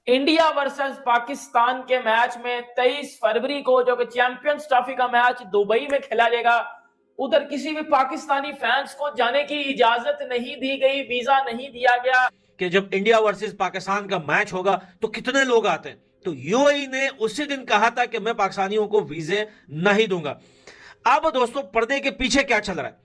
India versus Pakistan के match में 23 फरवरी को जो कि चैंपियंस ट्रॉफी का मैच दुबई में खेला जाएगा, उधर किसी भी पाकिस्तानी फैंस को जाने की इजाजत नहीं दी गई, वीजा नहीं दिया गया कि जब इंडिया वर्सेस पाकिस्तान का मैच होगा तो कितने लोग आते हैं। तो यूएई ने उसी दिन कहा था कि मैं पाकिस्तानियों को वीजे नहीं दूंगा। अब दोस्तों पर्दे के पीछे क्या चल रहा है?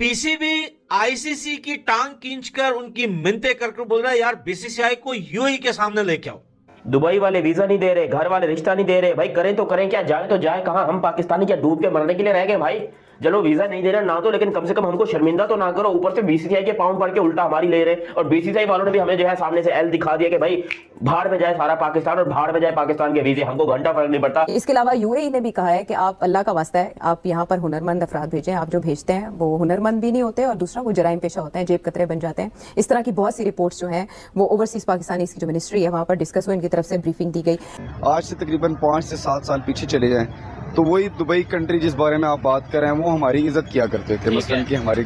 पीसीबी आईसीसी की टांग खींचकर उनकी मिन्नतें करके बोल रहा है यार बीसीसीआई को यूएई के सामने लेके आओ। दुबई वाले वीजा नहीं दे रहे, घर वाले रिश्ता नहीं दे रहे। भाई करें तो करें क्या, जाए तो जाए कहां? हम पाकिस्तानी क्या डूब के मरने के लिए रह गए? भाई चलो वीजा नहीं दे रहे ना, तो लेकिन कम से कम हमको शर्मिंदा तो ना करो। ऊपर से बीसीसीआई के पाउंड पड़ के उल्टा हमारी ले रहे, और बीसीसीआई वालों ने भी हमें जो है सामने से एल दिखा दिया कि भाई भाड़ में जाए सारा पाकिस्तान और भाड़ में जाए पाकिस्तान के वीजे, हमको घंटा फर्क नहीं पड़ता। इसके अलावा यूएई ने भी कहा है कि आप अल्लाह का वास्ता है, आप यहाँ पर हुनरमंद अफराद भेजें। आप जो भेजते हैं वो हुनरमंद भी नहीं होते, और दूसरा वो जराइम पेशा होते हैं, जेब कतरे बन जाते हैं। इस तरह की बहुत सी रिपोर्ट्स जो हैं वो ओवरसीज पाकिस्तानी की जो मिनिस्ट्री है वहाँ पर डिस्कस हुई, इनकी तरफ से ब्रीफिंग दी गई। आज से तकरीबन 5 से 7 साल पीछे चले जाएं तो वही दुबई कंट्री जिस बारे में आप बात कर रहे हैं वो हमारी इज्जत किया करते थे, मसलन कि हमारी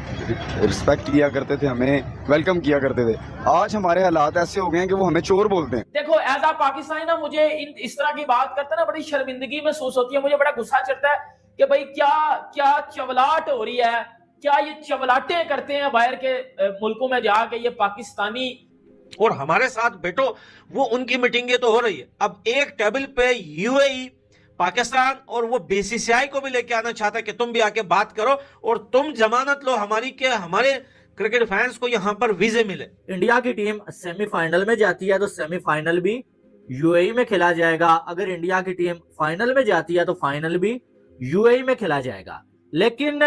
रिस्पेक्ट किया करते थे, हमें वेलकम किया करते थे। आज हमारे हालात ऐसे हो गए हैं कि वो हमें चोर बोलते हैं। देखो एज आ पाकिस्तानी ना, मुझे इस तरह की बात करते हैं ना, बड़ी शर्मिंदगी महसूस होती है, मुझे बड़ा गुस्सा चढ़ता है कि भाई क्या क्या चवलाट हो रही है, क्या ये चवलाटे करते हैं बाहर के मुल्कों में जाके ये पाकिस्तानी। और हमारे साथ बैठो, वो उनकी मीटिंगें तो हो रही है। अब एक टेबल पे यूएई, पाकिस्तान और वो बीसीसीआई को भी लेके आना चाहता है कि तुम भी आके बात करो और तुम जमानत लो हमारी के हमारे क्रिकेट फैंस को यहाँ पर वीजे मिले। इंडिया की टीम सेमीफाइनल में जाती है तो सेमीफाइनल भी यूएई में खेला जाएगा। अगर इंडिया की टीम फाइनल में जाती है तो फाइनल भी यूएई में खेला जाएगा। लेकिन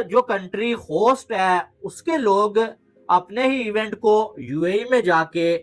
जो कंट्री होस्ट है उसके लोग अपने ही इवेंट को यूएई में जाके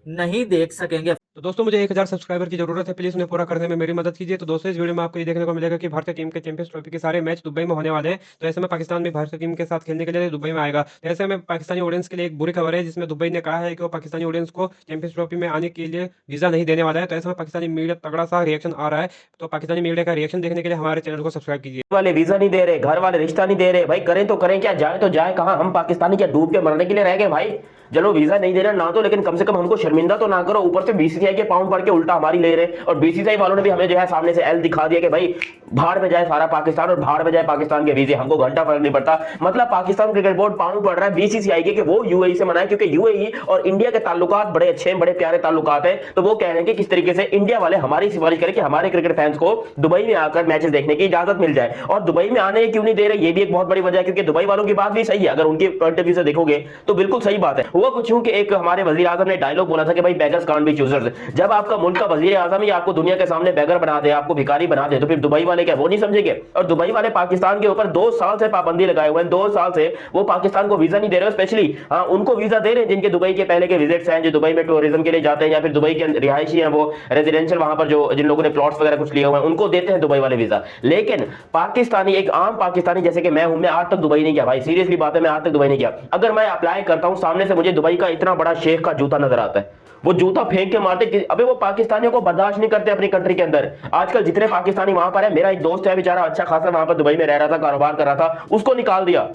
नहीं देख सकेंगे। तो दोस्तों मुझे 1000 सब्सक्राइबर की जरूरत है, प्लीज उन्हें पूरा करने में मेरी मदद कीजिए। तो दोस्तों इस वीडियो में आपको ये देखने को मिलेगा कि भारतीय टीम के चैंपियंस ट्रॉफी के सारे मैच दुबई में होने वाले हैं। तो ऐसे में पाकिस्तान भी भारतीय टीम के साथ खेलने के लिए दुबई में आएगा। तो ऐसे में पाकिस्तानी ऑडियंस के लिए एक बुरी खबर है, जिसमें दुबई ने कहा है कि वो पाकिस्तानी ऑडियंस को चैंपियंस ट्रॉफी में आने के लिए वीजा नहीं देने वाला है। तो ऐसे में पाकिस्तानी मीडिया तगड़ा सा रिएक्शन आ रहा है। तो पाकिस्तानी मीडिया का रिएक्शन देखने के लिए हमारे चैनल को सब्सक्राइब कीजिए। वाले वीजा नहीं दे रहे, घर वाले रिश्ता नहीं दे रहे। भाई करें तो करें क्या, जाए तो जाए कहां? हम पाकिस्तानी क्या डूब के मरने के लिए रह गए? भाई चलो वीजा नहीं दे रहे ना, तो लेकिन कम से कम हमको शर्मिंदा तो ना करो। ऊपर से बीसीसीआई के पाउंड पड़ के उल्टा हमारी ले रहे, और बीसीसीआई वालों ने भी हमें जो है सामने से एल दिखा दिया कि भाई भाड़ में जाए सारा पाकिस्तान और भाड़ में जाए पाकिस्तान के वीजे, हमको घंटा फर्क नहीं पड़ता। मतलब पाकिस्तान क्रिकेट बोर्ड पाउंड पड़ रहा है बीसीसीआई के कि वो यूएई से मनाए, क्योंकि यूएई और इंडिया के ताल्लुकात बड़े अच्छे हैं, बड़े प्यारे ताल्लुकात हैं। तो वो कह रहे हैं कि किस तरीके से इंडिया वाले हमारी सिफारिश करें कि हमारे क्रिकेट फैंस को दुबई में आकर मैचेस देखने की इजाजत मिल जाए। और दुबई में आने क्यों नहीं दे रहे, ये भी एक बहुत बड़ी वजह है, क्योंकि दुबई वालों की बात भी सही है। अगर उनके पॉइंट ऑफ व्यू से देखोगे तो बिल्कुल सही बात है। हुआ कुछ यूं कि एक हमारे वजीर आजम ने डायलॉग बोला था कि भाई बेगर्स कांट बी चूजर्स। जब आपका मुल्क का वजीर आजम ही आपको दुनिया के सामने बेगर बना दे, आपको भिखारी बना दे, तो फिर दुबई वाले क्या वो नहीं समझेंगे? और दुबई वाले पाकिस्तान के ऊपर 2 साल से पाबंदी लगाए हुए हैं। 2 साल से वो पाकिस्तान को वीजा नहीं दे रहे। स्पेशली उनको वीजा दे रहे हैं जिनके दुबई के पहले के विजिट्स हैं, जो दुबई में टूरिज्म के लिए जाते हैं, या फिर दुबई के रिहायशी हैं, वो रेजिडेंशियल वहां पर जो जिन लोगों ने प्लॉट्स वगैरह कुछ लिए हुए हैं, उनको देते हैं दुबई वाले वीजा। लेकिन पाकिस्तानी, एक आम पाकिस्तानी जैसे कि मैं हूं, मैं आज तक दुबई नहीं गया। भाई सीरियसली बात है, मैं आज तक दुबई नहीं गया। अगर मैं अप्लाई करता हूं, सामने से मुझे दुबई का इतना बड़ा शेख का जूता नजर आता है, वो जूता फेंक के मारते। अबे वो पाकिस्तानियों को बर्दाश्त नहीं करते अपनी कंट्री के अंदर। आजकल जितने पाकिस्तानी वहां पर है, मेरा एक दोस्त है बेचारा अच्छा खासा वहां पर दुबई में रह रहा था, कारोबार कर रहा था, उसको निकाल दिया।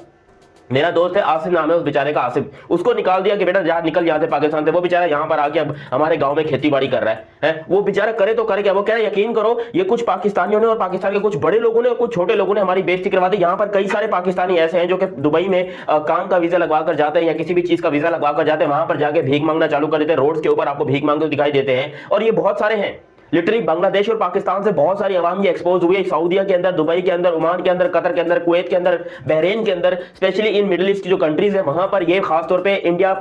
मेरा दोस्त है आसिफ नाम है उस बेचारे का, आसिफ, उसको निकाल दिया कि बेटा जहां निकल यहाँ से पाकिस्तान से। वो बेचारा यहाँ पर आके अब हमारे गांव में खेती बाड़ी कर रहा है। वो बेचारा करे तो करे क्या? वो कह रहा है यकीन करो, ये कुछ पाकिस्तानियों ने और पाकिस्तान के कुछ बड़े लोगों ने और कुछ छोटे लोगों ने हमारी बेइज्जती करवा दी। यहाँ पर कई सारे पाकिस्तानी ऐसे हैं जो कि दुबई में काम का वीजा लगवा कर जाते हैं या किसी भी चीज का वीजा लगवा कर जाते हैं, वहां पर जाके भीख मांगना चालू कर देते हैं। रोड के ऊपर आपको भीख मांगते दिखाई देते हैं, और ये बहुत सारे हैं। लिटरली बांग्लादेश और पाकिस्तान से बहुत सारी अवाम ये एक्सपोज हुई है। सऊदीया के अंदर, दुबई के अंदर, ओमान के अंदर, कतर के अंदर, कुवैत के अंदर, बहरीन के अंदर, स्पेशली इन मिडिल ईस्ट की जो कंट्रीज है वहां पर ये खासतौर पे इंडिया,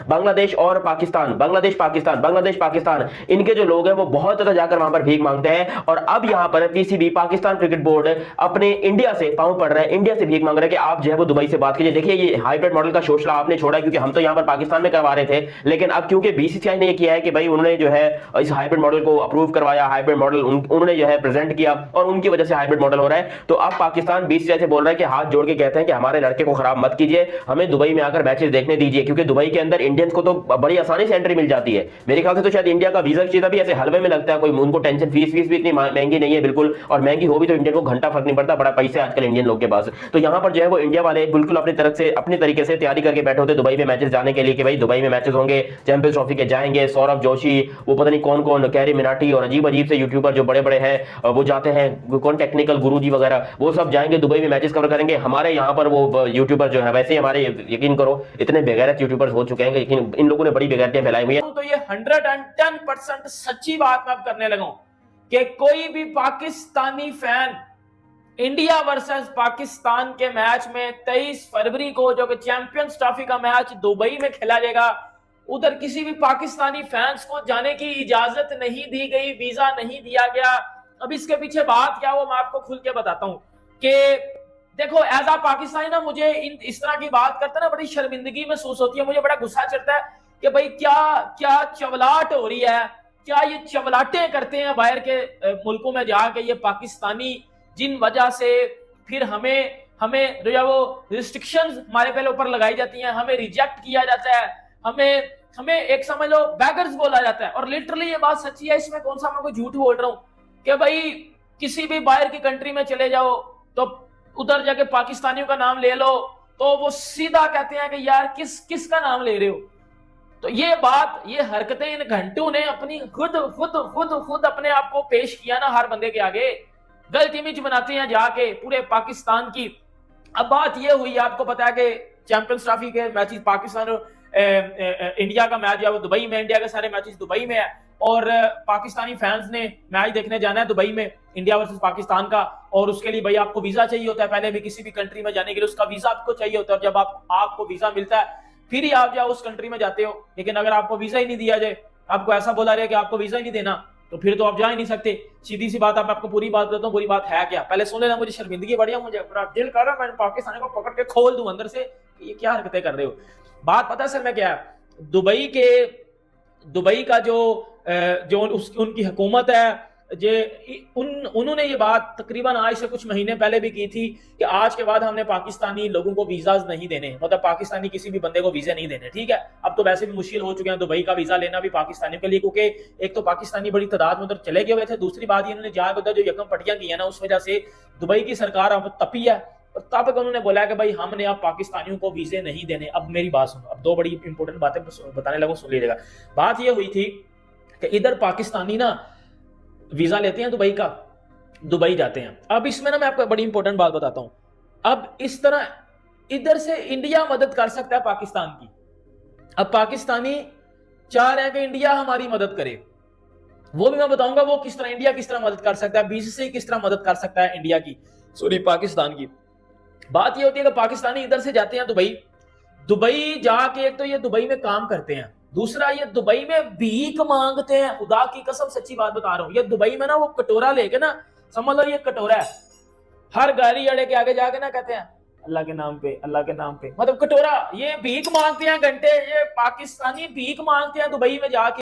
बांग्लादेश और पाकिस्तान, बांग्लादेश पाकिस्तान, इनके जो लोग हैं वो बहुत ज्यादा जाकर वहां पर भीख मांगते हैं। और अब यहाँ पर पीसीबी, पाकिस्तान क्रिकेट बोर्ड, अपने इंडिया से पांव पड़ रहा है, इंडिया से भीख मांग रहा है कि आप जो है वो दुबई से बात कीजिए। देखिए ये हाइब्रिड मॉडल का शोषला आपने छोड़ा, क्योंकि हम तो यहाँ पर पाकिस्तान में करवा रहे थे, लेकिन अब क्योंकि बीसीसीआई ने ये किया है कि भाई उन्होंने जो है इस हाइब्रिड मॉडल को अप्रूव करवाया, हाइब्रिड मॉडल उन्होंने जो है प्रेजेंट किया और उनकी वजह से हाइब्रिड मॉडल हो रहा है। तो अब पाकिस्तान बीसीसीआई से बोल रहा है कि हाथ जोड़ के कहते हैं कि हमारे लड़के को खराब मत कीजिए, हमें दुबई में आकर मैचेस देखने दीजिए, क्योंकि दुबई के अंदर इंडियंस को तो बड़ी आसानी से एंट्री मिल जाती है। मेरे ख्याल से तो शायद इंडिया का वीजा चीज भी ऐसे हलवे में लगता है, कोई उनको टेंशन, फीस भी इतनी महंगी नहीं है बिल्कुल, और महंगी हो भी तो इंडियन को घंटा फर्क नहीं पड़ता, बड़ा पैसे आजकल इंडियन लोग के पास। तो यहाँ पर जो है वो इंडिया वाले बिल्कुल अपनी तरफ से अपनी तरीके से तैयारी करके बैठे होते दुबई में मैचेस जाने के लिए कि भाई दुबई में मैचेस होंगे, चैंपियंस ट्रॉफी के जाएंगे, सौरभ जोशी, वो पता नहीं कौन कौन, कैरी मिनाटी और अजीब अजीब से यूट्यूबर जो बड़े बड़े हैं वो जाते हैं, कौन टेक्निकल गुरुजी वगैरह, वो सब जाएंगे दुबई में मैचेस कवर करेंगे। हमारे यहाँ पर वो यूट्यूबर जो है वैसे ही हमारे, यकीन करो इतने बेगैरत यूट्यूबर्स हो चुके हैं, लेकिन इन लोगों ने बड़ी बेगैरतियां फैलाई हुई है। तो ये 110% सच्ची बात मैं अब करने लगा हूं कि कोई भी Pakistani fan India versus Pakistan के मैच में 23 फरवरी को जो कि चैंपियंस ट्रॉफी का मैच दुबई में खेला जाएगा, उधर किसी भी पाकिस्तानी फैंस को जाने की इजाजत नहीं दी गई, वीजा नहीं दिया गया। अब इसके पीछे बात क्या वो मैं आपको खुल के बताता हूं कि देखो एज आ पाकिस्तानी ना, मुझे इस तरह की बात करते ना बड़ी शर्मिंदगी महसूस होती है, मुझे बड़ा गुस्सा चढ़ता है कि भाई क्या क्या चवलाट हो रही है, क्या ये चवलाटे करते हैं बाहर के मुल्कों में जाके ये पाकिस्तानी, जिन वजह से फिर हमें जो है वो रिस्ट्रिक्शंस हमारे पहले ऊपर लगाई जाती हैं, हमें रिजेक्ट किया जाता है, हमें एक समझ लो बैगर्स बोला जाता है। और लिटरली ये बात सच्ची है, इसमें कौन सा मैं कोई झूठ बोल रहा हूं कि भाई किसी भी बाहर की कंट्री में चले जाओ तो उधर जाके पाकिस्तानियों का नाम ले लो तो वो सीधा कहते हैं कि यार किसका नाम ले रहे हो। तो ये बात, ये हरकतें इन घंटों ने अपनी खुद अपने आप को पेश किया ना हर बंदे के आगे, गलत इमेज बनाते हैं जाके पूरे पाकिस्तान की। अब बात ये हुई, आपको पता है कि चैंपियंस ट्रॉफी के मैचेस पाकिस्तान और इंडिया का मैच है वो दुबई में, इंडिया के सारे मैचेस दुबई में है और पाकिस्तानी फैंस ने मैच देखने जाना है दुबई में इंडिया वर्सेस पाकिस्तान का, और उसके लिए भाई आपको वीजा चाहिए होता है, पहले भी किसी भी कंट्री में जाने के लिए उसका वीजा आपको चाहिए होता है, और जब आपको वीजा मिलता है फिर ही आप जाओ उस कंट्री में जाते हो। लेकिन अगर आपको वीजा ही नहीं दिया जाए, आपको ऐसा बोला रहे कि आपको वीजा ही नहीं देना, तो फिर तो आप जा ही नहीं सकते। सीधी सी बात, आपको पूरी बात बताता हूँ, पूरी बात है क्या, पहले सुन लेना, मुझे शर्मिंदगी बढ़िया, मुझे पूरा दिल कर रहा है मैं पाकिस्तानी को पकड़ के खोल दूं अंदर से कि ये क्या हरकतें कर रहे हो। बात पता है सर मैं क्या है, दुबई का जो उनकी हुकूमत है, उन्होंने ये बात तकरीबन आज से कुछ महीने पहले भी की थी कि आज के बाद हमने पाकिस्तानी लोगों को वीजाज नहीं देने, मतलब पाकिस्तानी किसी भी बंदे को वीजा नहीं देने। ठीक है, अब तो वैसे भी मुश्किल हो चुके हैं दुबई का वीजा लेना भी पाकिस्तानियों के लिए, क्योंकि एक तो पाकिस्तानी बड़ी तादाद में उधर चले गए हुए थे, दूसरी बात इन्होंने जाकर उधर जो यकम पट्टियां की है ना, उस वजह से दुबई की सरकार अब तपी है और तब तक उन्होंने बोला कि भाई हमने अब पाकिस्तानियों को वीजे नहीं देने। अब मेरी बात सुनो, अब दो बड़ी इंपॉर्टेंट बातें बताने लगो, सुन लीजिएगा। बात ये हुई थी कि इधर पाकिस्तानी ना वीजा लेते हैं दुबई का, दुबई जाते हैं। अब इसमें ना मैं आपको बड़ी इंपॉर्टेंट बात बताता हूं, अब इस तरह इधर से इंडिया मदद कर सकता है पाकिस्तान की। अब पाकिस्तानी चाह रहे हैं कि इंडिया हमारी मदद करे, वो भी मैं बताऊंगा वो किस तरह, इंडिया किस तरह मदद कर सकता है, बीसीसीआई किस तरह मदद कर सकता है इंडिया की, सॉरी पाकिस्तान की। बात ये होती है कि पाकिस्तानी इधर से जाते हैं दुबई जाके, एक तो ये दुबई में काम करते हैं, दूसरा ये दुबई में भीख मांगते हैं। खुदा की कसम सच्ची बात बता रहा हूं, ये दुबई में ना वो कटोरा लेके ना, समझ लो ये कटोरा है, हर गाड़ी अड़े के आगे जाके ना कहते हैं अल्लाह के नाम पे, अल्लाह के नाम पे, मतलब कटोरा, ये भीख मांगते हैं घंटे, ये पाकिस्तानी भीख मांगते हैं दुबई में जाके।